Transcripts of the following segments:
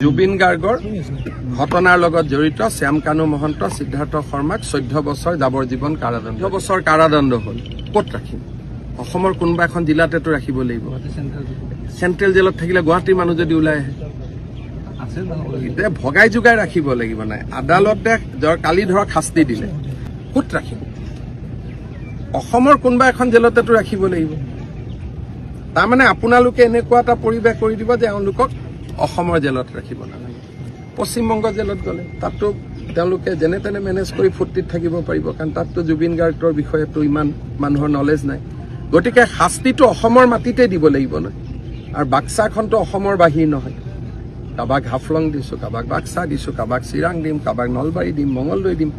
জুবিন গাৰ্গৰ ঘটনাৰ লগত জড়িত শ্যাম কানু মহন্ত সিদ্ধাৰ্থ শৰ্মাক 14 বছৰ যাৱজ্জীৱন কাৰাদণ্ড 14 বছৰ কাৰাদণ্ড হ'ল ক'ত ৰাখিম অসমৰ কোনবা এখন জিলাতেতো ৰাখিব লাগিব সেন্ট্ৰেল জেলত থাকিলে গুৱাহাটীৰ মানুহ যদি ওলাই আহে ইতে ভগাই জুগাই ৰাখিব লাগিব নাই আদালতে কালি ধৰক শাস্তি দিলে ক'ত ৰাখিম অসমৰ কোনবা এখন জেলতেতো ৰাখিব লাগিব তাৰমানে আপোনালোকে এনেকুৱা এটা পৰিৱেশ কৰি দিব যে তেওঁলোকক অসমৰ জেলত ৰাখিব নালাগে পশ্চিমবংগ জেলত গলে তাতো তেওঁলোকে যেনে তেনে মেনেজ কৰি ফুৰ্তিত থাকিব পাৰিব কাৰণ তাতো জুবিন গাৰ্গৰ বিষয়েতো ইমান মানুহৰ নলেজ নাই গতিকে শাস্তিটো অসমৰ মাটিতে দিব লাগিব না আৰু বাক্সাখনটো অসমৰ বাহিৰ নহয় কাবাক হাফলং দিছো কাবাক বাক্সা দিছো কাবাক চিৰাং দিম কাবাক নলবাৰী দিম মঙলদৈ দিম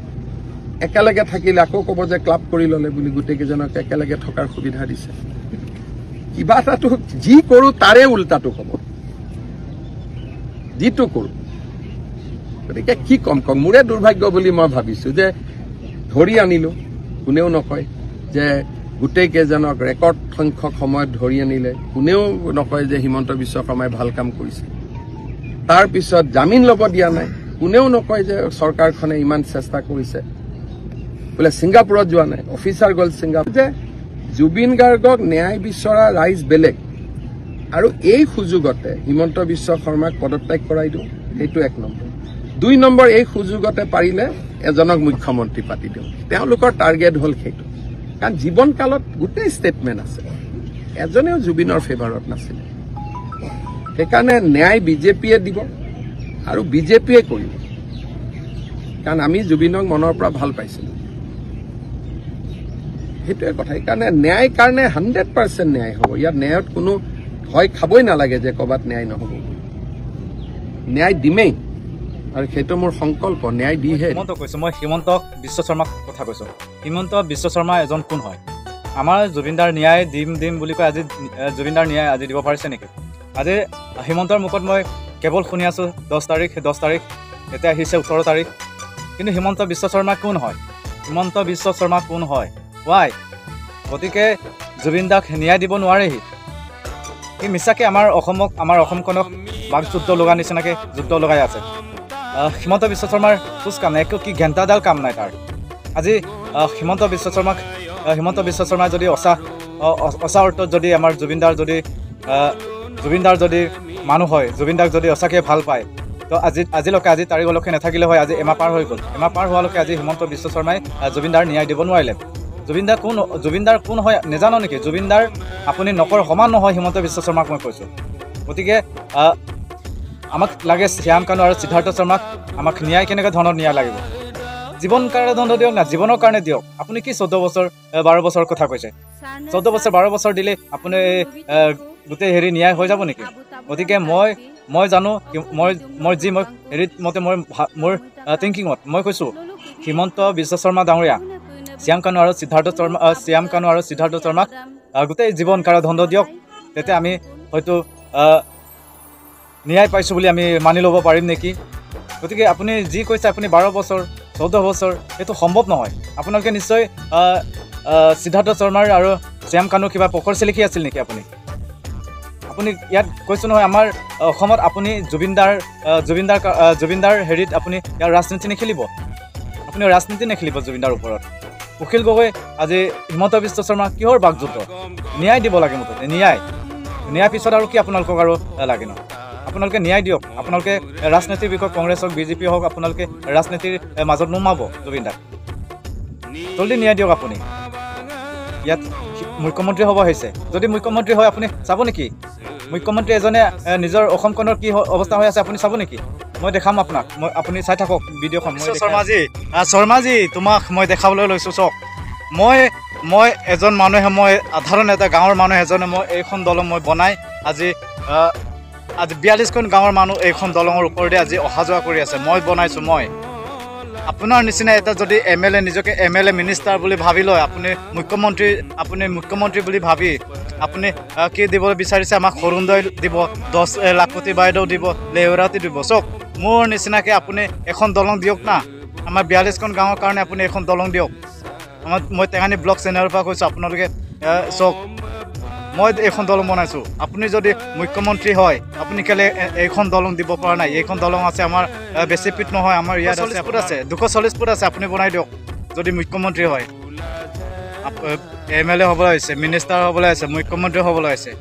একেলগে থাকিলে আকৌ ক'ব যে ক্লাব কৰি ললে বুলি গোটেইকেইজনক একেলগে থকাৰ সুবিধা দিছে কিবা এটাতো যি কৰো তাৰে উল্টাটো হ'ব যিটো কৰো গতিকে কি কম মোৰে দুৰ্ভাগ্য বুলি মই ভাবিছো যে ধৰি আনিলো কোনেও নকয় যে গোটেই কেইজনক ৰেকৰ্ড সংখ্যক সময়ত ধৰি আনিলে কোনেও নকয় যে হিমন্ত বিশ্ব শৰ্মাই ভাল কাম কৰিছে তাৰ পিছত জামিন ল'ব দিয়া নাই কোনেও নকয় যে চৰকাৰখনে ইমান চেষ্টা কৰিছে বোলে ছিংগাপুৰত যোৱা নাই অফিচাৰ গ'ল ছিংগাপুৰ যে জুবিন গাৰ্গক ন্যায় বিচৰা ৰাইজ বেলেগ আৰু এই সুযোগতে হিমন্ত বিশ্ব শৰ্মাক পদত্যাগ কৰাই দিওঁ এইটো 1 নম্বৰ 2 নম্বৰ এই সুযোগতে পাৰিলে এজনক মুখ্যমন্ত্ৰী পাতি দিওঁ তেওঁলোকৰ টাৰ্গেট হ'ল সেইটো কাৰণ জীৱন কালত গোটেই ষ্টেটমেণ্ট আছে এজনেও জুবিনৰ ফেভাৰত নাছিল সেইকাৰণে ন্যায় বিজেপিয়ে দিব আৰু বিজেপিয়ে কৰিব কাৰণ আমি জুবিনক মনৰ পৰা ভাল পাইছিলোঁ সেইটোৱে কথা সেইকাৰণে ন্যায় কাৰণে 100% ন্যায় হ'ব ইয়াত ন্যায়ত কোনো ভয় খাবই নালাগে যে ক'বাত ন্যায় নহ'ব ন্যায় দিমেই আৰু সেইটো মোৰ সংকল্প ন্যায় দিহে হিমন্ত কৈছো মই হিমন্ত বিশ্ব শৰ্মাক কথা কৈছো হিমন্ত বিশ্ব শৰ্মা এজন কোন হয় আমাৰ জুবিনদাৰ ন্যায় দিম বুলি কৈ আজি জুবিনদাৰ ন্যায় আজি দিব পাৰিছে নেকি আজি হিমন্তৰ মুখত মই কেৱল শুনি আছো 10 তাৰিখ এতিয়া আহিছে 18 তাৰিখ কিন্তু হিমন্ত বিশ্ব শৰ্মা কোন হয় হিমন্ত বিশ্ব শৰ্মা কোন হয় ৱাই গতিকে জুবিনদাক ন্যায় দিব নোৱাৰেহি কি মিছাকে আমাৰ অসমখনক বাকযুদ্ধ লগা নিচিনাকে যুদ্ধ লগাই আছে হিমন্ত বিশ্ব শৰ্মাৰ খোজ কাম নাই একো কি ঘণ্টাডাল কাম নাই তাৰ আজি হিমন্ত বিশ্ব শৰ্মা যদি অচা অৰ্থত যদি আমাৰ জুবিনদাৰ যদি মানুহ হয় জুবিনদাক যদি সঁচাকৈ ভাল পায় তো আজিলৈকে আজি তাৰিখলৈকে নাথাকিলে হয় আজি এমাহ পাৰ হৈ গ'ল এমাহ পাৰ হোৱালৈকে আজি হিমন্ত বিশ্ব শৰ্মাই জুবিনদাৰ ন্যায় দিব নোৱাৰিলে জুবিনদাৰ কোন হয় নাজানো নেকি জুবিনদাৰ আপুনি নকৰ সমান নহয় হিমন্ত বিশ্ব শৰ্মাক মই কৈছোঁ গতিকে আমাক লাগে শ্যাম কানু আৰু সিদ্ধাৰ্থ শৰ্মাক আমাক ন্যায় কেনেকুৱা ধৰণৰ ন্যায় লাগিব জীৱন কাৰাদণ্ড দিয়ক না জীৱনৰ কাৰণে দিয়ক আপুনি কি 14 বছৰ 12 বছৰ কথা কৈছে 14 বছৰ 12 বছৰ দিলে আপুনি গোটেই হেৰি ন্যায় হৈ যাব নেকি গতিকে মই জানো মই হেৰিত মতে মোৰ থিংকিঙত মই কৈছোঁ হিমন্ত বিশ্ব শৰ্মা ডাঙৰীয়া শ্যাম কানু আৰু সিদ্ধাৰ্থ শৰ্মাক গোটেই জীৱন কাৰাদণ্ড দিয়ক তেতিয়া আমি হয়তো ন্যায় পাইছোঁ বুলি আমি মানি ল'ব পাৰিম নেকি গতিকে আপুনি যি কৈছে আপুনি 12 বছৰ 14 বছৰ এইটো সম্ভৱ নহয় আপোনালোকে নিশ্চয় সিদ্ধাৰ্থ শৰ্মাৰ আৰু শ্যাম কানু কিবা পকৰচি লিখি আছিল নেকি আপুনি ইয়াত কৈছোঁ নহয় আমাৰ অসমত আপুনি জুবিনদাৰ হেৰিত আপুনি ইয়াৰ ৰাজনীতি নেখেলিব জুবিনদাৰ ওপৰত উকিল গগৈ আজি হিমন্ত বিশ্ব শৰ্মা কিহৰ বাকযুদ্ধ ন্যায় দিব লাগে মুঠতে ন্যায় পিছত আৰু কি আপোনালোকক আৰু লাগে ন আপোনালোকে ন্যায় দিয়ক আপোনালোকে ৰাজনীতিৰ বিষয়ে কংগ্ৰেছ হওক বিজেপি হওক আপোনালোকে ৰাজনীতিৰ মাজত নোমাব জুবিনদাক জলদি ন্যায় দিয়ক আপুনি ইয়াত মুখ্যমন্ত্ৰী হ'ব হৈছে যদি মুখ্যমন্ত্ৰী হয় আপুনি চাব নেকি মুখ্যমন্ত্ৰী এজনে নিজৰ অসমখনৰ কি অৱস্থা হৈ আছে আপুনি চাব নেকি মই দেখাম আপোনাক আপুনি চাই থাকক ভিডিঅ'খন শৰ্মাজী তোমাক মই দেখাবলৈ লৈছোঁ চাওক মই এজন মানুহে মই সাধাৰণ এটা গাঁৱৰ মানুহ এজনে মই এইখন দলং মই বনাই আজি 42খন গাঁৱৰ মানুহ এইখন দলঙৰ ওপৰতে আজি অহা যোৱা কৰি আছে মই বনাইছোঁ আপোনাৰ নিচিনা এটা যদি MLA নিজকে MLA মিনিষ্টাৰ বুলি ভাবি লয় আপুনি মুখ্যমন্ত্ৰী বুলি ভাবি আপুনি কি দিব বিচাৰিছে আমাক অৰুণোদয় দিব 10 লাখপতি বাইদেউ দিব লেউৰাতি দিব চক মোৰ নিচিনাকৈ আপুনি এখন দলং দিয়ক না আমাৰ 42খন গাঁৱৰ কাৰণে আপুনি এখন দলং দিয়ক মই টেঙানী ব্লক চেনেলৰ পৰা কৈছোঁ আপোনালোকে চক মই এইখন দলং বনাইছোঁ, আপুনি যদি মুখ্যমন্ত্ৰী হয় আপুনি কেলে এইখন দলং দিব পৰা নাই? এইখন দলং আছে আমাৰ বেছি ফিট নহয়, আমাৰ ইয়াত 240 ফুট আছে, 240 ফুট আছে, আপুনি বনাই দিয়ক যদি মুখ্যমন্ত্ৰী হয়। MLA হ'বলৈ হৈছে, মিনিষ্টাৰ হ'বলৈ আছে, মুখ্যমন্ত্ৰী হ'বলৈ আছে।